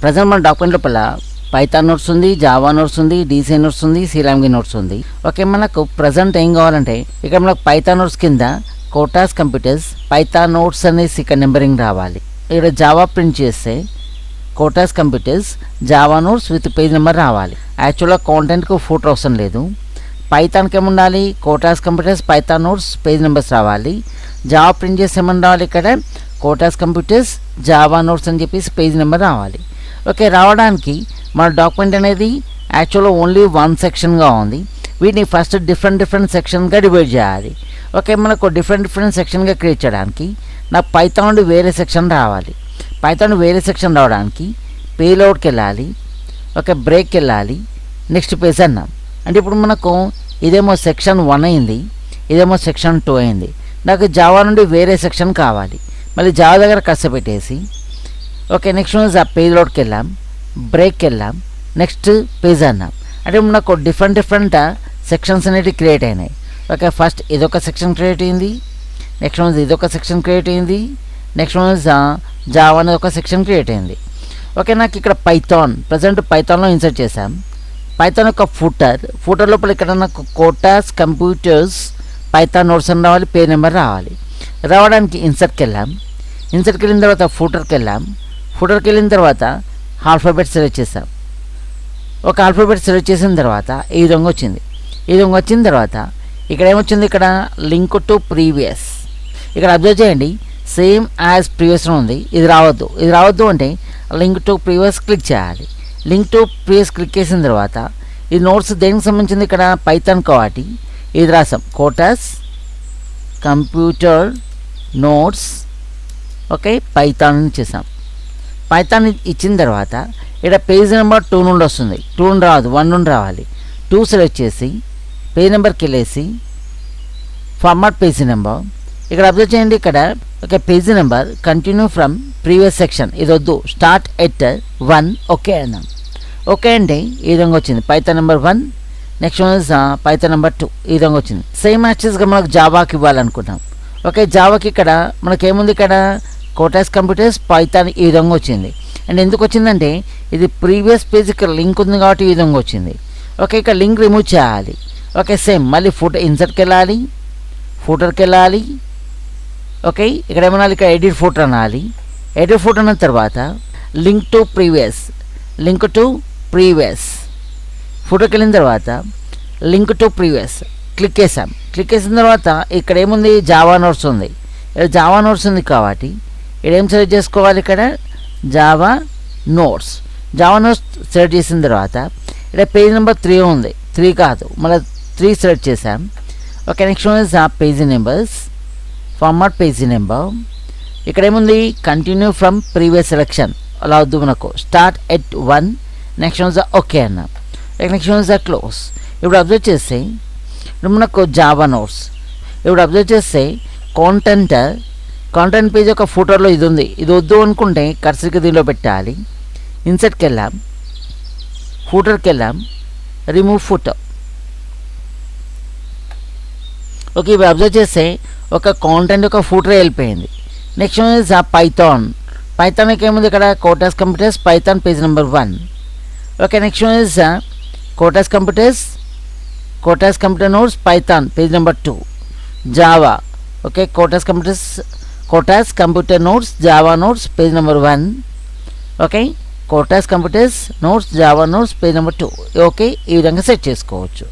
Present మన document లోపల Python notes ఉంది, జావా నోట్స్ ఉంది, డీసీ నోట్స్ ఉంది, సిలాంగి నోట్స్ ఉంది. ఓకే, మనకు ప్రజెంట్ ఏం కావాలంటే ఇక్కడ మనకు పైథాన్ నోట్స్ కింద కోటాస్ కంప్యూటర్స్ పైథాన్ నోట్స్ అనేసి ఇక్కడ నెంబరింగ్ రావాలి. ఇక్కడ జావా ప్రింట్ చేస్తే Kotas computers Java notes with page number రావాలి. యాక్చువల్గా కాంటెంట్కు ఫోటో అవసరం లేదు. పైథాన్కి ఏముండాలి, Kotas computers Python notes page numbers రావాలి. జావా ప్రింట్ చేస్తే ఏమని రావాలి, ఇక్కడ కోటాస్ కంప్యూటర్స్ జావా నోట్స్ అని చెప్పేసి పేజ్ నెంబర్ రావాలి. ఓకే, రావడానికి మన డాక్యుమెంట్ అనేది యాక్చువల్గా ఓన్లీ వన్ సెక్షన్గా ఉంది. వీటిని ఫస్ట్ డిఫరెంట్ సెక్షన్గా డివైడ్ చేయాలి. ఓకే, మనకు డిఫరెంట్ సెక్షన్గా క్రియేట్ చేయడానికి నాకు పైథాన్ నుండి వేరే సెక్షన్ రావాలి. పైథాన్ వేరే సెక్షన్ రావడానికి పేలోడ్కి వెళ్ళాలి. ఓకే, బ్రేక్కి వెళ్ళాలి, నెక్స్ట్ పేజ్ అన్నాం. అంటే ఇప్పుడు మనకు ఇదేమో సెక్షన్ 1 అయింది, ఇదేమో సెక్షన్ 2 అయింది. నాకు జావా నుండి వేరే సెక్షన్ కావాలి. మళ్ళీ జావా దగ్గర కష్టపెట్టేసి ఓకే నెక్స్ట్ ఆ పేజ్ లోడ్కి వెళ్ళాం, బ్రేక్కి వెళ్ళాం, నెక్స్ట్ పేజ్ అన్నాం. అంటే నాకు డిఫరెంట్ సెక్షన్స్ అనేవి క్రియేట్ అయినాయి. ఓకే, ఫస్ట్ ఇదొక సెక్షన్ క్రియేట్ అయింది, నెక్స్ట్ ఇదొక సెక్షన్ క్రియేట్ అయింది, నెక్స్ట్ జావా అనేది ఒక సెక్షన్ క్రియేట్ అయింది. ఓకే, నాకు ఇక్కడ ప్రజెంట్ పైథాన్లో ఇన్సర్ట్ చేశాం. పైథాన్ యొక్క ఫూటర్ లోపల ఇక్కడ నాకు కోటాస్ కంప్యూటర్స్ పైథాన్ నోట్స్ అని రావాలి, పేజ్ నెంబర్ రావాలి. రావడానికి ఇన్సర్ట్కి వెళ్ళాం, ఇన్సర్ట్కి వెళ్ళిన తర్వాత ఫూటర్కి వెళ్ళాం, ఫూటర్కి వెళ్ళిన తర్వాత ఆల్ఫాబెట్ సెలెక్ట్ చేసాం. ఒక ఆల్ఫాబెట్ సెలెక్ట్ చేసిన తర్వాత ఈ విధంగా వచ్చింది. ఈ విధంగా వచ్చిన తర్వాత ఇక్కడ ఏమొచ్చింది, ఇక్కడ లింక్ టు ప్రీవియస్. ఇక్కడ అబ్జర్వ్ చేయండి, సేమ్ యాజ్ ప్రీవియస్లో ఉంది. ఇది రావద్దు అంటే లింక్ టు ప్రీవియస్ క్లిక్ చేయాలి. లింక్ టు ప్రీవియస్ క్లిక్ చేసిన తర్వాత ఈ నోట్స్ దేనికి సంబంధించింది, ఇక్కడ పైథాన్ కాబట్టి ఇది రాసాం, Kotas computer notes. Okay, Python చేసాం. పైథాన్ ఇచ్చిన తర్వాత ఇక్కడ పేజ్ నెంబర్ 2 నుండి వస్తుంది. 2 నుండి రాదు, 1 నుండి రావాలి. 2 సెలెక్ట్ చేసి పేజ్ నెంబర్కి వెళ్ళేసి ఫార్మాట్ పేజ్ నెంబర్. ఇక్కడ అబ్జర్వ్ చేయండి, ఇక్కడ okay page number continue from previous section. ఇది వద్దు, స్టార్ట్ ఎట్ 1. ఓకే అన్నాం. ఓకే అంటే ఈ విధంగా వచ్చింది, Python number 1, next Python number 2 ఈ విధంగా వచ్చింది. సేమ్ యాక్సెస్గా మనకు జావాకి ఇవ్వాలనుకున్నాం. ఓకే, జావాకి ఇక్కడ మనకేముంది, ఇక్కడ కోటాస్ కంప్యూటర్స్ పైథాన్ ఈ విధంగా వచ్చింది. అండ్ ఎందుకు వచ్చిందంటే ఇది ప్రీవియస్ పేజ్ ఇక్కడ లింక్ ఉంది కాబట్టి ఈ విధంగా వచ్చింది. ఓకే, ఇక్కడ లింక్ రిమూవ్ చేయాలి. ఓకే, సేమ్ మళ్ళీ ఇన్సర్ట్కి వెళ్ళాలి, ఫూటర్కి వెళ్ళాలి. ఓకే, ఇక్కడ ఏమన్నా ఇక్కడ ఎడిట్ ఫూటర్ అనాలి. ఎడిట్ ఫూటర్ అన్న తర్వాత లింక్ టు ప్రీవియస్ ఫోటోకి వెళ్ళిన తర్వాత లింక్ టు ప్రీవియస్ క్లిక్ చేసాం. క్లిక్ చేసిన తర్వాత ఇక్కడ ఏముంది, జావా నోట్స్ ఉంది. జావా నోట్స్ ఉంది కాబట్టి ఇక్కడ ఏం సెలెక్ట్ చేసుకోవాలి, ఇక్కడ జావా నోట్స్ సెలెక్ట్ చేసిన తర్వాత ఇక్కడ పేజ్ నెంబర్ 3 ఉంది, 3 కాదు మళ్ళీ 3 సెలెక్ట్ చేసాం. Okay, next page numbers, format page number. ఇక్కడ ఏముంది, కంటిన్యూ ఫ్రమ్ ప్రీవియస్ సెలెక్షన్ అలా వద్దు, మనకు స్టార్ట్ ఎట్ 1. నెక్స్ట్ ఓకే అన్నాం. Next close. ఇప్పుడు అబ్జర్వ్ చేస్తే ఇప్పుడు మనకు జావా నోట్స్. ఇప్పుడు అబ్జర్వ్ చేస్తే కాంటెంట్ పేజ్ యొక్క ఫోటోలో ఇది ఉంది. ఇది వద్దు అనుకుంటే కర్సర్కి దీనిలో పెట్టాలి. ఇన్సర్ట్కి వెళ్ళాం, ఫూటర్కి వెళ్ళాం, రిమూవ్ ఫోటో. ఓకే, ఇప్పుడు అబ్జర్వ్ చేస్తే ఒక కాంటెంట్ యొక్క ఫోటో వెళ్ళిపోయింది. నెక్స్ట్ పైథాన్కి ఏముంది, ఇక్కడ Kotas computers Python page number 1. Okay, next Kotas computer notes Python page number 2. Java okay, Kotas computer notes Java notes page number 1. Okay, Kotas computers notes Java notes page number 2. Okay, ఈ విధంగా set చేసుకోవచ్చు.